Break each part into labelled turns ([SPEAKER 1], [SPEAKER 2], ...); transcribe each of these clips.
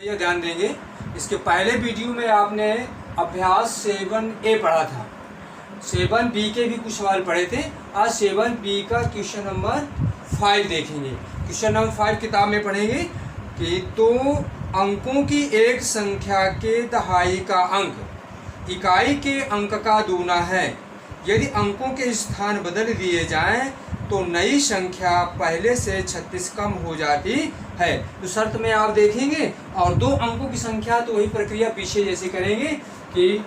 [SPEAKER 1] ये ध्यान देंगे, इसके पहले वीडियो में आपने अभ्यास 7A पढ़ा था। 7B के भी कुछ सवाल पढ़े थे। आज 7B का क्वेश्चन नंबर 5 देखेंगे। क्वेश्चन नंबर 5 किताब में पढ़ेंगे कि तो अंकों की एक संख्या के दहाई का अंक इकाई के अंक का दूना है। यदि अंकों के स्थान बदल दिए जाएं तो नई संख्या पहले से 36 कम हो जाती है। तो शर्त में आप देखेंगे और दो अंकों की संख्या, तो वही प्रक्रिया पीछे जैसे करेंगे कि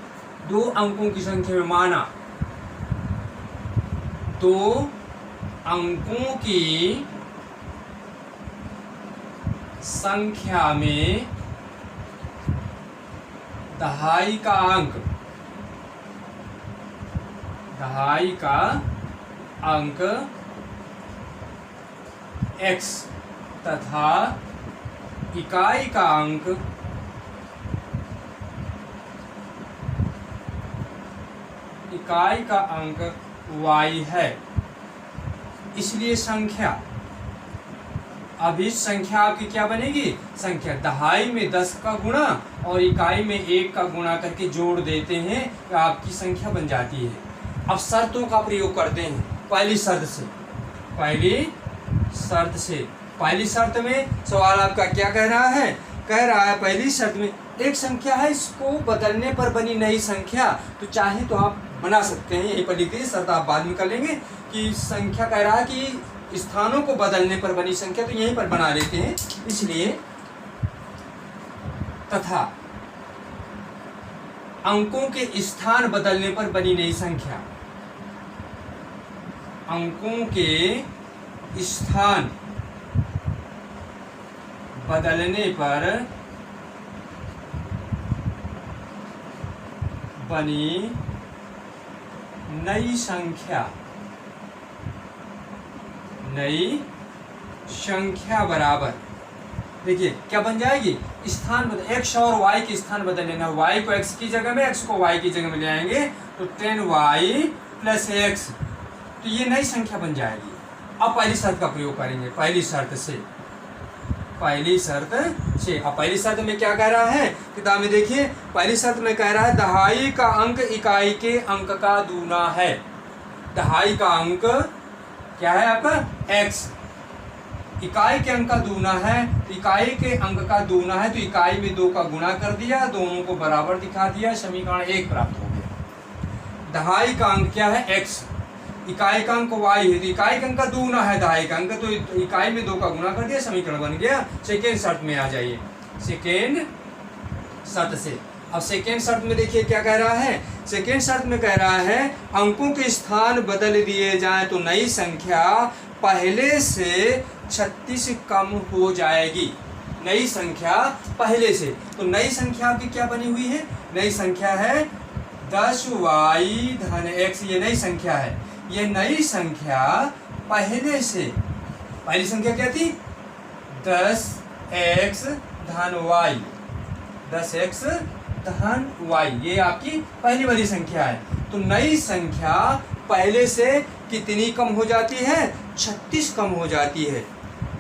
[SPEAKER 1] दो अंकों की संख्या में माना दो अंकों की संख्या में दहाई का अंक x तथा इकाई का अंक y है। इसलिए संख्या, अब इस संख्या आपकी क्या बनेगी? संख्या दहाई में 10 का गुणा और इकाई में 1 का गुणा करके जोड़ देते हैं तो आपकी संख्या बन जाती है। अब शर्तों का प्रयोग करते हैं। पहली शर्त में सवाल आपका क्या कह रहा है? कह रहा है पहली शर्त में एक संख्या है, इसको बदलने पर बनी नई संख्या, तो चाहे तो आप बना सकते हैं। यहीं पर लिख दीजिए, शर्त आप बाद में कर लेंगे कि संख्या कह रहा है कि स्थानों को बदलने पर बनी संख्या, तो यहीं पर बना लेते हैं। इसलिए तथा अंकों के स्थान बदलने पर बनी नई संख्या, अंकों के स्थान बदलने पर बनी नई संख्या बराबर, देखिए क्या बन जाएगी? स्थान बदल, x और y के स्थान बदल लेना। y को x की जगह में, x को y की जगह में ले आएंगे तो 10y + x, तो ये नई संख्या बन जाएगी। अब पहली शर्त का प्रयोग करेंगे। पहली शर्त से अब पहली शर्त में क्या कह रहा है? किताब में देखिए, पहली शर्त में कह रहा है दहाई का अंक इकाई के अंक का दूना है। दहाई का अंक क्या है आपका? x, इकाई के अंक का दूना है, तो इकाई के अंक का दूना है तो इकाई में 2 का गुणा कर दिया, दोनों को बराबर दिखा दिया, समीकरण 1 प्राप्त हो गया। दहाई का अंक क्या है? x, इकाई का अंक y है, तो इकाई का अंक का दूना है दहाई का अंक, तो इकाई में 2 का गुणा कर दिया, समीकरण बन गया। सेकेंड शर्त में आ जाइए। सेकेंड शर्त से अब सेकेंड शर्त में देखिए क्या कह रहा है? सेकेंड शर्त में कह रहा है अंकों के स्थान बदल दिए जाएं तो नई संख्या पहले से 36 कम हो जाएगी। नई संख्या पहले से, तो नई संख्या आपकी क्या बनी हुई है? नई संख्या है 10y धन x, ये नई संख्या है। ये नई संख्या पहले से, पहली संख्या क्या थी? 10x धन y, 10x धन y, ये आपकी पहली वाली संख्या है। तो नई संख्या पहले से कितनी कम हो जाती है? 36 कम हो जाती है।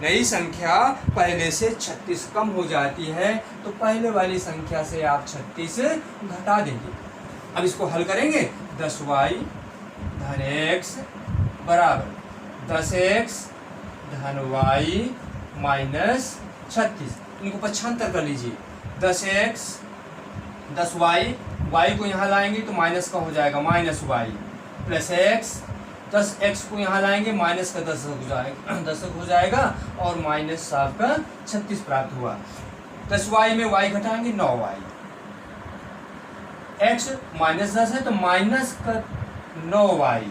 [SPEAKER 1] नई संख्या पहले से 36 कम हो जाती है, तो पहले वाली संख्या से आप 36 घटा देंगे। अब इसको हल करेंगे। 10y धन x बराबर 10x धन y माइनस 36, इनको पक्षांतर कर लीजिए। 10x 10y, y को यहाँ लाएंगे तो माइनस का हो जाएगा -y प्लस x, 10x को यहाँ लाएंगे माइनस का 10 हो जाएगा और माइनस आपका 36 प्राप्त हुआ। 10y में y घटाएंगे 9y, x -10 है तो माइनस का 9y,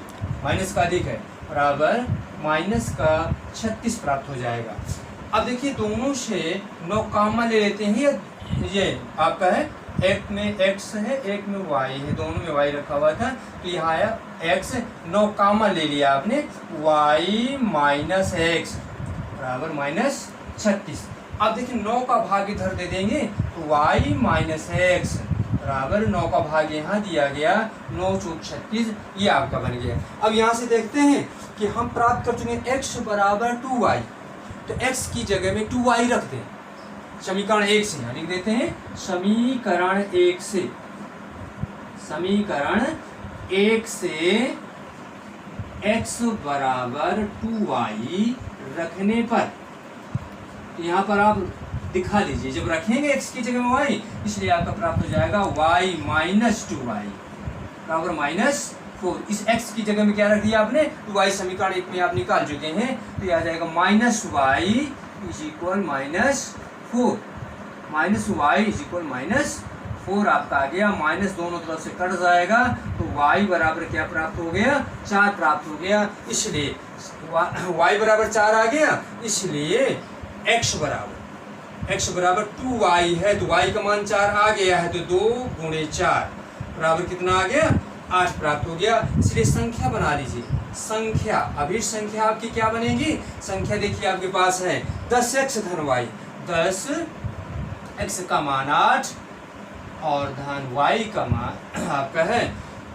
[SPEAKER 1] माइनस का अधिक है, बराबर माइनस का 36 प्राप्त हो जाएगा। अब देखिए दोनों से 9 कॉमन ले लेते हैं। ये आपका है, एक में x है एक में y है, दोनों में y रखा हुआ था, तो यहाँ आया x, 9 कॉमन ले लिया आपने, y माइनस x बराबर माइनस 36। अब देखिए 9 का भाग इधर दे देंगे तो y माइनस x बराबर 9 का भाग यहाँ दिया गया, 9 चौक 36, ये आपका बन गया। अब यहाँ से देखते हैं कि हम प्राप्त कर चुके हैं x बराबर 2y, तो x की जगह में 2y रख दें। समीकरण 1 से लिख देते हैं, समीकरण 1 से, समीकरण 1 से x बराबर 2y रखने पर, तो यहाँ पर आप दिखा दीजिए, जब रखेंगे x की जगह में y, इसलिए आपका प्राप्त हो जाएगा y माइनस 2y बराबर -4। इस x की जगह में क्या रख दिया आपने, 2y समीकरण 1 में आप निकाल चुके हैं, तो यह आ जाएगा -y is equal -4, -y is equal -4 आपका आ गया, माइनस दोनों तरफ से कट जाएगा, तो y बराबर क्या प्राप्त हो गया, 4 प्राप्त हो गया। इसलिए y बराबर 4 आ गया, इसलिए x बराबर 2y है, तो y का मान 4 आ गया है, तो 2 गुणे 4 बराबर कितना आ गया, 8 प्राप्त हो गया। इसलिए संख्या बना लीजिए, संख्या अभिष्ट संख्या आपकी क्या बनेगी, संख्या देखिए आपके पास है 10x धन y, 10x का मान 8 और धन y का मान आपका है,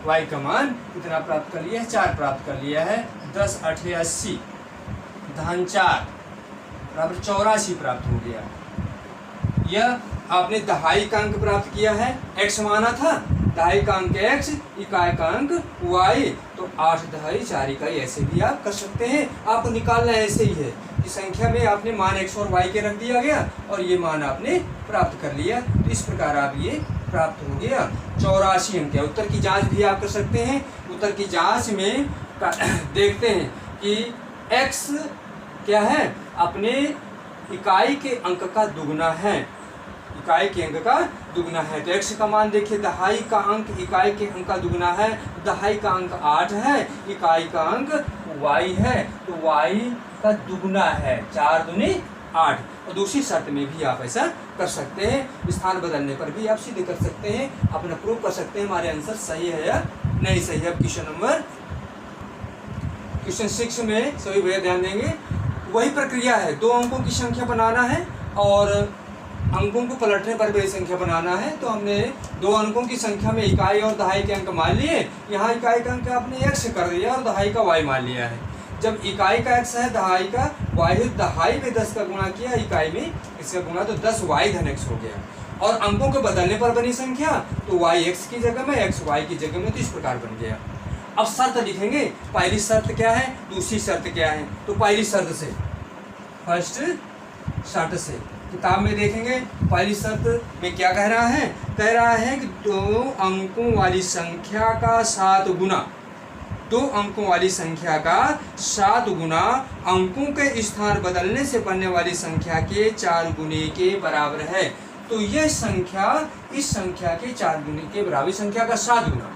[SPEAKER 1] y का मान कितना प्राप्त कर लिया है, 4 प्राप्त कर लिया है। 10 8 80 धन 4 बराबर 84 प्राप्त हो गया। यह आपने दहाई का अंक प्राप्त किया है, x माना था, दहाई का अंक x, इकाई का अंक y, तो 8 दहाई 4 इकाई ऐसे भी आप कर सकते हैं। आपको निकालना ऐसे ही है कि संख्या में आपने मान x और y के रख दिया गया और ये मान आपने प्राप्त कर लिया, तो इस प्रकार आप ये प्राप्त हो गया। 84 अंक है। उत्तर की जांच भी आप कर सकते हैं। उत्तर की जांच में देखते हैं कि x क्या है, अपने इकाई के अंक का दुगुना है, इकाई के अंक का दुगुना है। तो x का मान देखिए, दहाई का अंक इकाई के अंक का दुगुना है, दहाई का अंक 8 है, इकाई का अंक y है, तो y का दुगुना है, 4 दूनी 8। और दूसरी शर्त में भी आप ऐसा कर सकते हैं, स्थान बदलने पर भी आप सीधे कर सकते हैं, अपना प्रूव कर सकते हैं हमारे आंसर सही है या नहीं सही है। क्वेश्चन 6 में सभी भैया ध्यान देंगे, वही प्रक्रिया है, 2 अंकों की संख्या बनाना है और अंकों को पलटने पर बड़ी संख्या बनाना है। तो हमने 2 अंकों की संख्या में इकाई और दहाई के अंक मान लिए, यहाँ इकाई का अंक आपने x कर दिया और दहाई का y मान लिया है। जब इकाई का x है, दहाई का y है, दहाई में 10 का गुणा किया, इकाई में इसका गुणा, तो 10y धन x हो गया। और अंकों को बदलने पर बनी संख्या, तो y x की जगह में, x y की जगह में, तो इस प्रकार बन गया। अब शर्त लिखेंगे, पहली शर्त क्या है, दूसरी शर्त क्या है। तो पहली शर्त से, फर्स्ट शर्त से किताब में देखेंगे, पहली शर्त में क्या कह रहा है, कह रहा है कि 2 अंकों वाली संख्या का 7 गुना, 2 अंकों वाली संख्या का 7 गुना अंकों के स्थान बदलने से बनने वाली संख्या के 4 गुने के बराबर है। तो यह संख्या इस संख्या के 4 गुने के बराबर, संख्या का 7 गुना।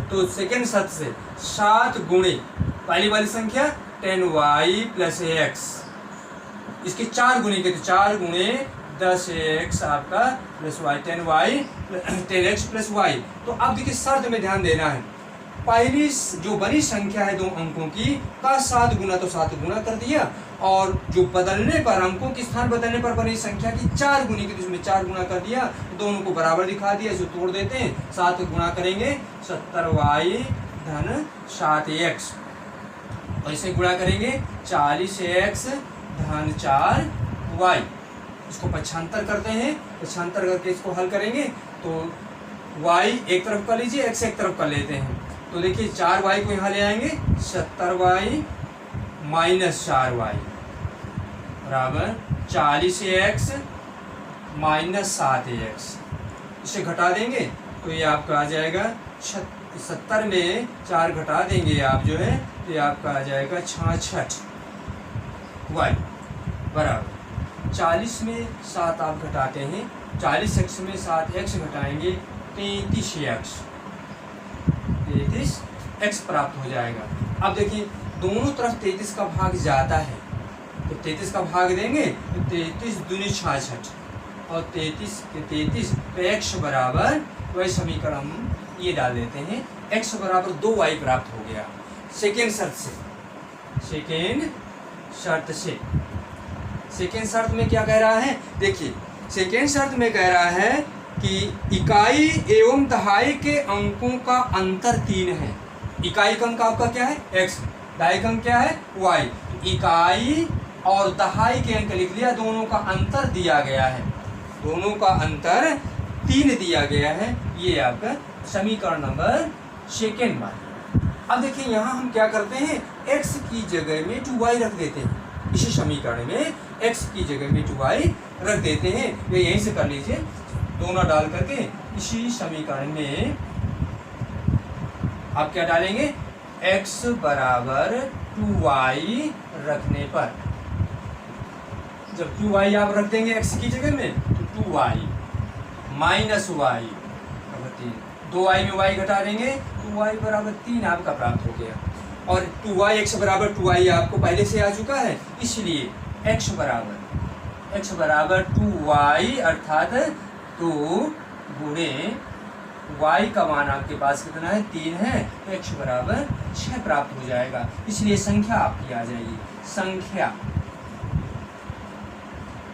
[SPEAKER 1] तो सेकेंड शर्त से 7 गुणे पहली वाली संख्या 10y प्लस x, इसके 4 गुने के, तो 4 गुणे 10x आपका plus y, 10x plus y। तो अब देखिए शर्त में ध्यान देना है, पहली जो बनी संख्या है 2 अंकों की का 7 गुना, तो 7 गुना कर दिया, और जो बदलने पर, अंकों के स्थान बदलने पर बनी संख्या की 4 गुनी की, तो इसमें 4 गुना कर दिया, दोनों को बराबर दिखा दिया, इसे तोड़ देते हैं, 7 गुना करेंगे 70y धन 7x, और इसे गुणा करेंगे 40x धन 4y। इसको पक्षांतर करते हैं, पक्षांतर करके इसको हल करेंगे, तो y एक तरफ कर लीजिए, x एक तरफ कर लेते हैं। तो देखिए 4y को यहाँ ले आएंगे, 70y माइनस 4y बराबर 40x माइनस 7x। इसे घटा देंगे तो ये आपका आ जाएगा 70 में 4 घटा देंगे आप जो है, तो ये आपका आ जाएगा 66y बराबर 40 में 7 आप घटाते हैं, 40x में 7x घटाएंगे 33x प्राप्त हो जाएगा। अब देखिए दोनों तरफ 33 का भाग जाता है, तो 33 का भाग देंगे तो 33 दूनी 66 और 33 के 33, तो x बराबर, वही समीकरण हम ये डाल देते हैं, x बराबर 2y प्राप्त हो गया। सेकेंड शर्त से, सेकेंड शर्त में क्या कह रहा है, देखिए सेकेंड शर्त में कह रहा है कि इकाई एवं दहाई के अंकों का अंतर 3 है। इकाई का अंक आपका क्या है, x, दहाई का अंक क्या है, y। इकाई और दहाई के अंक लिख लिया, दोनों का अंतर दिया गया है। दोनों का अंतर 3 दिया गया है। ये आपका समीकरण नंबर सेकेंड मान। अब देखिए यहाँ हम क्या करते हैं, x की जगह में 2y रख देते हैं। इसी समीकरण में x की जगह में 2y रख देते हैं। ये यहीं से कर लीजिए, दोनों डाल करके इसी समीकरण में आप क्या डालेंगे, x बराबर 2y रखने पर, जब 2y आप रख देंगे x की जगह में तो 2y माइनस y बराबर 3, 2y में y घटा देंगे तो y बराबर 3 आपका प्राप्त हो गया। और 2y x बराबर 2y आपको पहले से आ चुका है, इसलिए x बराबर 2y अर्थात 2 गुणे y का मान आपके पास कितना है, 3 है, तो x बराबर 6 प्राप्त हो जाएगा। इसलिए संख्या आपकी आ जाएगी।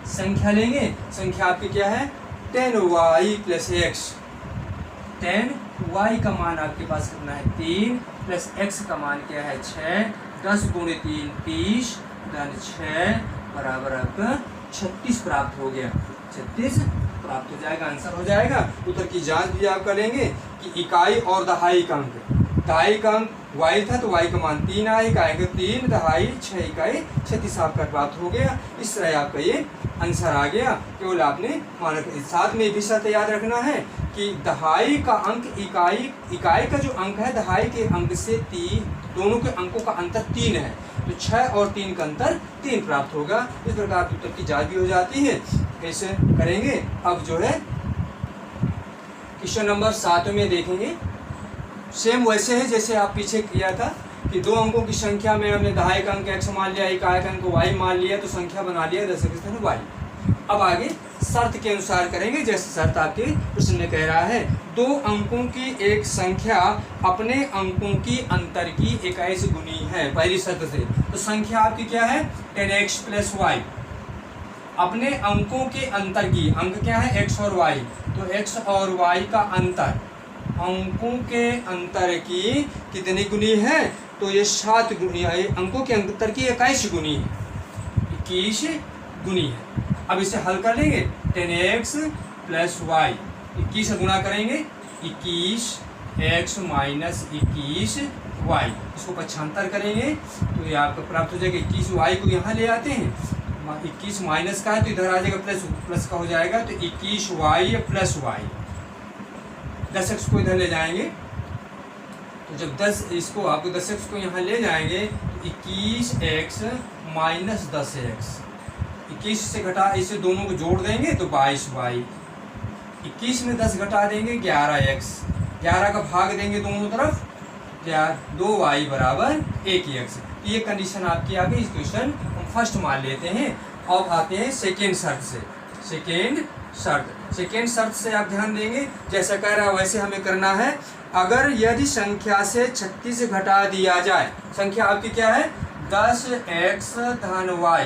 [SPEAKER 1] संख्या लेंगे, संख्या आपकी क्या है, 10y प्लस x। 10y का मान आपके पास कितना है, 3 प्लस x का मान क्या है, 6। 10 गुणे 3 30 धन 6 बराबर आपका 36 प्राप्त हो गया। 36 प्राप्त हो जाएगा, आंसर हो जाएगा। उत्तर की जांच भी आप करेंगे कि इकाई और दहाई का अंक, दहाई का अंक y था तो y का मान 3 आए, इकाई का 3, दहाई 6 इकाई 36 आपका प्राप्त हो गया। इस तरह आपका ये आंसर आ गया। केवल आपने मानक साथ में भी शर्त याद रखना है कि दहाई का अंक इकाई का जो अंक है दहाई के अंक से 3, दोनों के अंकों का अंतर 3 है, तो 6 और 3 का अंतर 3 प्राप्त होगा। इस प्रकार की उत्तर की जांच भी हो जाती है। कैसे करेंगे, अब जो है क्वेश्चन नंबर 7 में देखेंगे। सेम वैसे है जैसे आप पीछे किया था कि 2 अंकों की संख्या में हमने दहाई का अंक x मान लिया, इकाई का अंक y मान लिया, तो संख्या बना लिया 10 y। अब आगे शर्त के अनुसार करेंगे, जैसे शर्त आपके प्रश्न में कह रहा है 2 अंकों की एक संख्या अपने अंकों की अंतर की 21 गुनी है, पहली शर्त से। तो संख्या आपकी क्या है, 10x प्लस y। अपने अंकों के अंतर की, अंक क्या है, x और y, तो x और y का अंतर, अंकों के अंतर की कितनी गुनी है, तो ये 7 गुनी है। अंकों के अंतर की 21 गुनी है, 21 गुनी है। अब इसे हल कर लेंगे, 10x प्लस y, 21 से गुणा करेंगे 21x माइनस 21y, इसको पक्षांतर करेंगे तो ये आपको प्राप्त हो जाएगा। 21y को यहाँ ले आते हैं, 21 माइनस का है तो इधर आ जाएगा, प्लस का हो जाएगा, तो 21y प्लस y। 10x को इधर ले जाएंगे, तो जब 10 इसको आपको 10x को यहाँ ले जाएंगे तो 21x माइनस 10x, 21 से घटा इसे दोनों को जोड़ देंगे तो 22y। 21 में 10 घटा देंगे 11x, 11 का भाग देंगे दोनों तरफ, 2y बराबर 1x। ये कंडीशन आपकी आ गई। इस क्वेश्चन हम फर्स्ट मान लेते हैं। अब आते हैं सेकेंड शर्त से। सेकेंड शर्त से आप ध्यान देंगे, जैसा कह रहा है वैसे हमें करना है। अगर यदि संख्या से 36 घटा दिया जाए, संख्या आपकी क्या है, 10x धन y,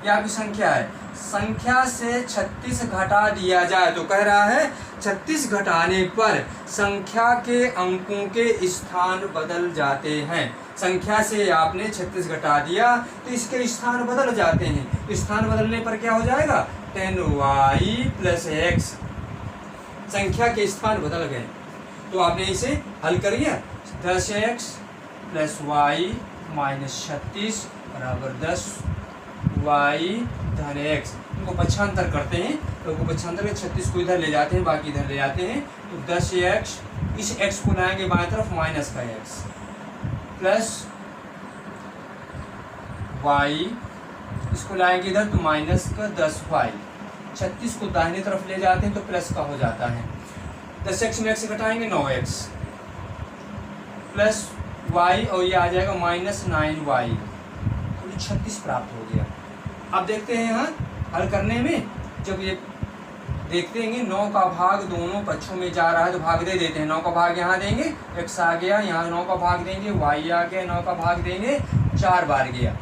[SPEAKER 1] ये आपकी संख्या है। संख्या से 36 घटा दिया जाए तो कह रहा है 36 घटाने पर संख्या के अंकों के स्थान बदल जाते हैं। संख्या से आपने 36 घटा दिया तो इसके स्थान बदल जाते हैं। स्थान बदलने पर क्या हो जाएगा, 10y प्लस x, संख्या के स्थान बदल गए। तो आपने इसे हल करिए, 10x प्लस y माइनस 36 बराबर 10y धन x। इनको पक्षांतर करते हैं, तो इनको पक्षांतर में 36 को इधर ले जाते हैं, बाकी इधर ले जाते हैं, तो 10x, इस x को लाएंगे बाएं तरफ, माइनस का x प्लस y, इसको लाएंगे इधर तो माइनस का 10y। 36 को दाहिने तरफ ले जाते हैं तो प्लस का हो जाता है। 10x में x घटाएंगे 9x प्लस y, और ये आ जाएगा माइनस 9y, तो 36 प्राप्त हो गया। अब देखते हैं यहाँ हल करने में, जब ये देखते हैं 9 का भाग दोनों पक्षों में जा रहा है तो भाग दे देते हैं। 9 का भाग यहाँ देंगे, x आ गया, यहाँ 9 का भाग देंगे, y आ गया, 9 का भाग देंगे, 4 बार गया।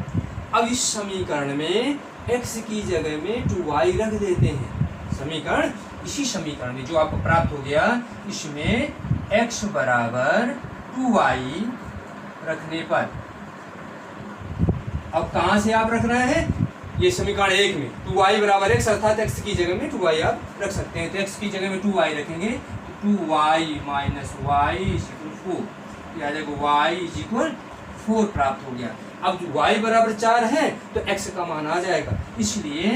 [SPEAKER 1] अब इस समीकरण में x की जगह में 2y रख देते हैं। समीकरण, इसी समीकरण में जो आपको प्राप्त हो गया, इसमें x बराबर 2y रखने पर, अब कहाँ से आप रख रहे हैं, ये समीकरण 1 में 2y बराबर x अर्थात x की जगह में 2y आप रख सकते हैं। तो x की जगह में 2y रखेंगे तो 2y माइनस y इक्वल 4, या देखो y इक्वल 4 प्राप्त हो गया। अब y बराबर 4 है तो x का मान आ जाएगा, इसलिए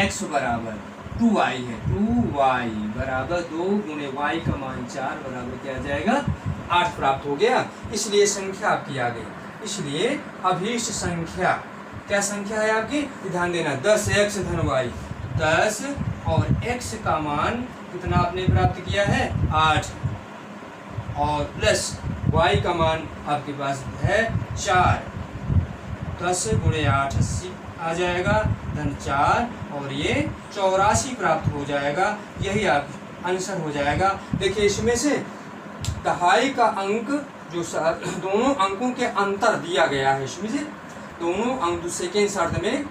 [SPEAKER 1] x बराबर 2y है, 2y बराबर 2 गुणे y का मान 4 बराबर क्या आ जाएगा 8 प्राप्त हो गया। इसलिए संख्या आपकी आ गई। इसलिए अभीष्ट संख्या क्या संख्या है आपकी, ध्यान देना 10x धन y, 10 और x का मान कितना आपने प्राप्त किया है 8, और प्लस y का मान आपके पास है 4, 10 गुणे 8 80 आ जाएगा धन 4, और ये 84 प्राप्त हो जाएगा। यही आप आंसर हो जाएगा। देखिए इसमें से दहाई का अंक जो दोनों अंकों के अंतर दिया गया है, इसमें से दोनों अंक सेकेंड शर्त में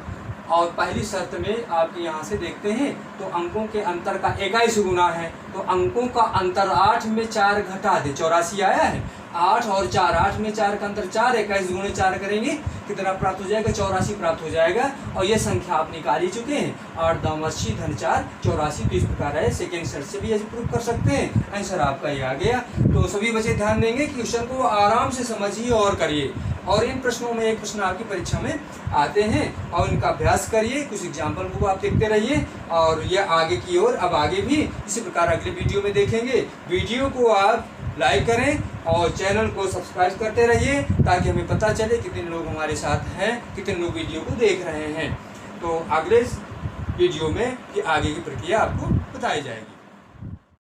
[SPEAKER 1] और पहली शर्त में आपके यहाँ से देखते हैं तो अंकों के अंतर का 21 गुना है, तो अंकों का अंतर 8 में 4 घटा दे 84 आया है, 8 और 4, 8 में 4 का अंतर 4, 21 गुणे 4 करेंगे कितना प्राप्त हो जाएगा 84 प्राप्त हो जाएगा। और ये संख्या आप निकाल ही चुके हैं, 8 दाम 80 धन 4 84। तो इस प्रकार है, सेकेंड शर्त से भी ऐसे प्रूव कर सकते हैं। आंसर आपका ये आ गया। तो सभी बच्चे ध्यान देंगे, क्वेश्चन को आराम से समझिए और करिए, और इन प्रश्नों में एक प्रश्न आपकी परीक्षा में आते हैं और इनका अभ्यास करिए, कुछ एग्जाम्पल को आप देखते रहिए, और ये आगे की ओर अब आगे भी इसी प्रकार अगले वीडियो में देखेंगे। वीडियो को आप लाइक करें और चैनल को सब्सक्राइब करते रहिए ताकि हमें पता चले कितने लोग हमारे साथ हैं, कितने लोग वीडियो को देख रहे हैं। तो अगले वीडियो में कि आगे की प्रक्रिया आपको बताई जाएगी।